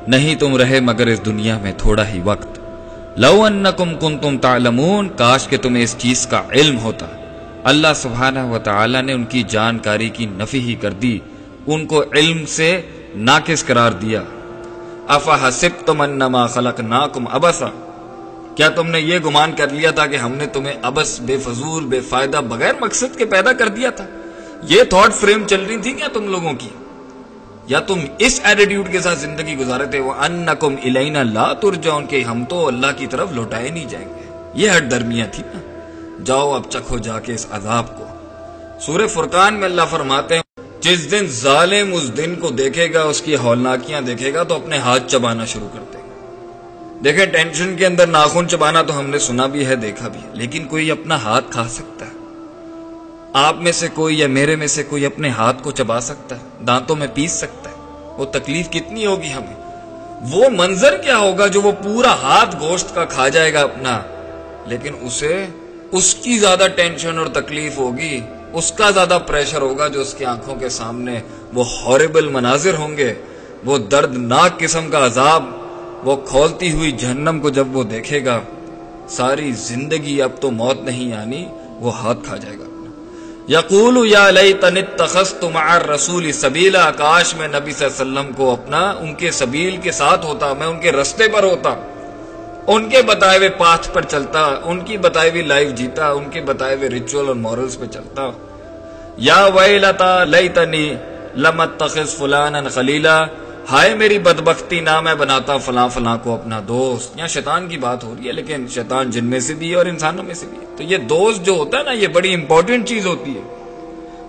نہیں تم رہے مگر اس دنیا میں تھوڑا ہی وقت. لو انکم کنتم تعلمون، کاش کہ تمہیں اس چیز کا علم ہوتا. اللہ سبحانہ و تعالی نے ان کی جانکاری کی نفی ہی کر دی، ان کو علم سے ناقص قرار دیا. افحسبتم انما خلقناکم عبثا، کیا تم نے یہ گمان کر لیا تھا کہ ہم نے تمہیں عبث، بے فضول، بے فائدہ، بغیر مقصد کے پیدا کر دیا تھا؟ یہ تھاٹ فریم چل رہی تھی کیا تم لوگوں کی؟ یا تم اس ایٹیٹیوڈ کے ساتھ زندگی گزارے تھے وَأَنَّكُمْ إِلَيْنَا لَا تُرْجَعُونَ، کہ ہم تو اللہ کی طرف لوٹائے نہیں جائیں گے؟ یہ ہٹ درمیاں تھی نا. جاؤ اب چکھو جا کے اس عذاب کو. سورہ فرقان میں اللہ فرماتے ہیں جس دن ظالم اس دن کو دیکھے گا، اس کی ہولناکیاں دیکھے گا تو اپنے ہاتھ چبانا شروع کر دے گا. دیکھیں ٹینشن کے اندر ناخن چبانا تو ہم نے سنا بھی ہے، دیکھا بھی ہے، لیکن کوئی اپنا ہاتھ کھا سکتا ہے؟ آپ میں سے کوئی یا میرے میں سے کوئی اپنے ہاتھ کو چبا سکتا ہے، دانتوں میں پیس سکتا ہے؟ وہ تکلیف کتنی ہوگی ہمیں، وہ منظر کیا ہوگا جو وہ پورا ہاتھ گوشت کا کھا جائے گا اپنا، لیکن اسے اس کی زیادہ ٹینشن اور تکلیف ہوگی، اس کا زیادہ پریشر ہوگا جو اس کی آنکھوں کے سامنے وہ ہاربل مناظر ہوں گے، وہ دردناک قسم کا عذاب، وہ کھولتی ہوئی جہنم کو جب وہ دیکھے گا، ساری زندگی اب تو موت نہیں آنی، وہ ہاتھ کھا جائے گا. یقول یا لیتنی اتخذت مع الرسول سبیلا، کاش میں نبی صلی اللہ علیہ وسلم کو اپنا ان کے سبیل کے ساتھ ہوتا، میں ان کے رستے پر ہوتا، ان کے بتائے ہوئے پاتھ پر چلتا، ان کی بتائی ہوئی لائف جیتا، ان کے بتائے ہوئے ریچول اور مورلز پہ چلتا. یا ویلتا لیتنی لم اتخذ فلانا خلیلا، ہائے میری بدبختی، نہ میں بناتا فلاں فلاں کو اپنا دوست. یہاں شیطان کی بات ہو رہی ہے، لیکن شیطان جن میں سے بھی ہے اور انسانوں میں سے بھی ہے. تو یہ دوست جو ہوتا ہے نا، یہ بڑی امپورٹنٹ چیز ہوتی ہے.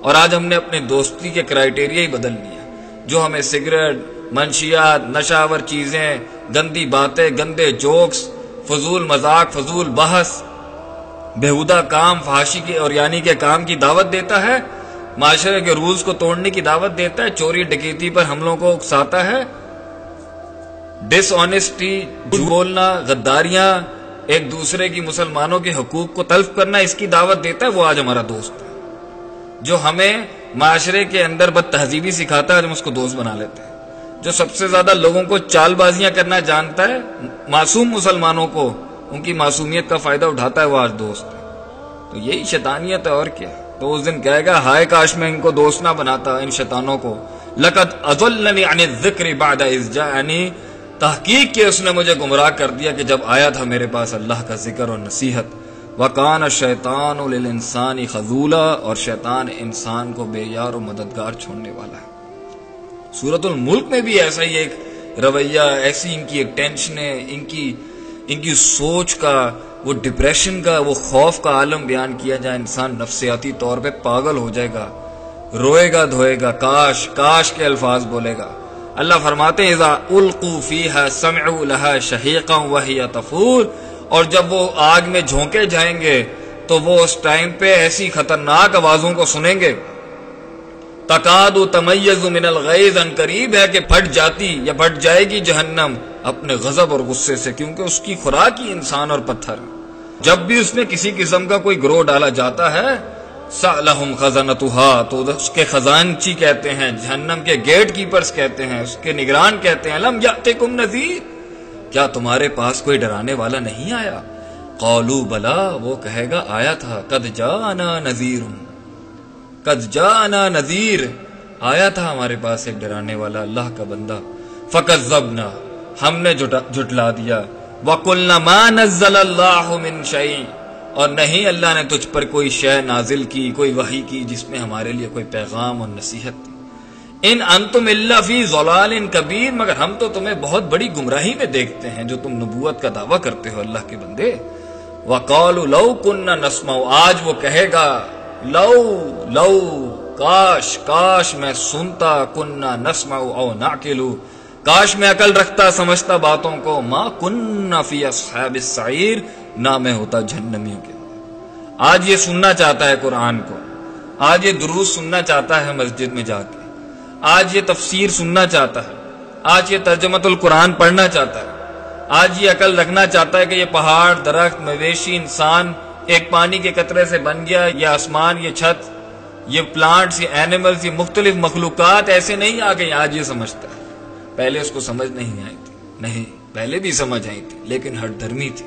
اور آج ہم نے اپنے دوستی کے کرائیٹیریا ہی بدل لیا، جو ہمیں سگریٹ، منشیات، نشاور چیزیں، گندی باتیں، گندے جوکس، فضول مذاق، فضول بحث، بےہودہ کام، فحاشی کے اور یعنی کے کام کی دعوت دیتا ہے، معاشرے کے رولز کو توڑنے کی دعوت دیتا ہے، چوری ڈکیتی پر حملوں کو اکساتا ہے، ڈس آنیسٹی، جھوٹ بولنا، غداریاں، ایک دوسرے کی مسلمانوں کے حقوق کو تلف کرنا، اس کی دعوت دیتا ہے. وہ آج ہمارا دوست ہے، جو ہمیں معاشرے کے اندر بد تہذیبی سکھاتا ہے، ہم اس کو دوست بنا لیتے ہیں. جو سب سے زیادہ لوگوں کو چال بازیاں کرنا جانتا ہے، معصوم مسلمانوں کو ان کی معصومیت کا فائدہ اٹھاتا ہے، وہ آج دوست ہے. تو یہی شیطانیت ہے اور کیا. تو اس دن کہے گا ہائے کاش میں ان کو دوست نہ بناتا، ان شیطانوں کو. لقد اضلنی عن الذکر بعد اذ جاءنی، تحقیق کہ اس نے مجھے گمراہ کر دیا کہ جب آیا تھا میرے پاس اللہ کا ذکر اور نصیحت. وَقَانَ الشَّيْطَانُ لِلْإِنسَانِ خَذُولًا، اور شیطان انسان کو بے یار و مددگار چھوڑنے والا ہے. سورۃ الملک میں بھی ایسا ہی ایک رویہ، ایسی ان کی ایک ٹینشن ہے، ان کی سوچ کا، وہ ڈپریشن کا، وہ خوف کا عالم بیان کیا جائے. انسان نفسیاتی طور پہ پاگل ہو جائے گا، روئے گا دھوئے گا، کاش کاش کے الفاظ بولے گا. اللہ فرماتے ہیں اذا القوا فیہا سمعوا لہا شہیقا وہی تفور، اور جب وہ آگ میں جھونکے جائیں گے تو وہ اس ٹائم پہ ایسی خطرناک آوازوں کو سنیں گے. تکاد تمیز من الغیظ، ان قریب ہے کہ پھٹ جاتی یا پھٹ جائے گی جہنم اپنے غضب اور غصے سے، کیونکہ اس کی خوراک ہی انسان اور پتھر. جب بھی اس میں کسی قسم کا کوئی گروہ ڈالا جاتا ہے، سألہم خزنتہا، تو اس کے خزانچی کہتے ہیں، جہنم کے گیٹ کیپرز کہتے ہیں، اس کے نگران کہتے ہیں لم یأتکم نذیر، کیا تمہارے پاس کوئی ڈرانے والا نہیں آیا؟ قالوا بلا، وہ کہے گا آیا تھا، قد جاءنا نذیر، قد جاءنا نذیر، آیا تھا ہمارے پاس ایک ڈرانے والا، اللہ کا بندہ. فکذبنا، ہم نے جھٹلا دیا. وَقُلْنَا مَا نَزَّلَ اللَّهُ مِن شَيْءٍ، اور نہیں اللہ نے تجھ پر کوئی شے نازل کی، کوئی وحی کی جس میں ہمارے لیے کوئی پیغام اور نصیحت تھی. ان انتم الا فی ضلال کبیر، مگر ہم تو تمہیں بہت بڑی گمراہی میں دیکھتے ہیں جو تم نبوت کا دعویٰ کرتے ہو اللہ کے بندے. وَقَالُوا لَوْ كُنَّا نَسْمَعُ، آج وہ کہے گا لو کاش کاش میں سنتا، کننا نسمع او نعقل، کاش میں عقل رکھتا، سمجھتا باتوں کو. ما کننا فی اصحاب السعیر، نہ میں ہوتا جہنمیوں کے. آج یہ سننا چاہتا ہے قرآن کو، آج یہ دروس سننا چاہتا ہے مسجد میں جا کے، آج یہ تفسیر سننا چاہتا ہے، آج یہ ترجمۃ القرآن پڑھنا چاہتا ہے، آج یہ عقل رکھنا چاہتا ہے کہ یہ پہاڑ، درخت، مویشی، انسان ایک پانی کے قطرے سے بن گیا، یہ آسمان، یہ چھت، یہ پلانٹس، یہ اینیملز، یہ مختلف مخلوقات ایسے نہیں آ گئی. آج یہ سمجھتا ہے پہلے اس کو سمجھ نہیں آئی تھی، نہیں پہلے بھی سمجھ آئی تھی، لیکن ہٹ دھرمی تھی۔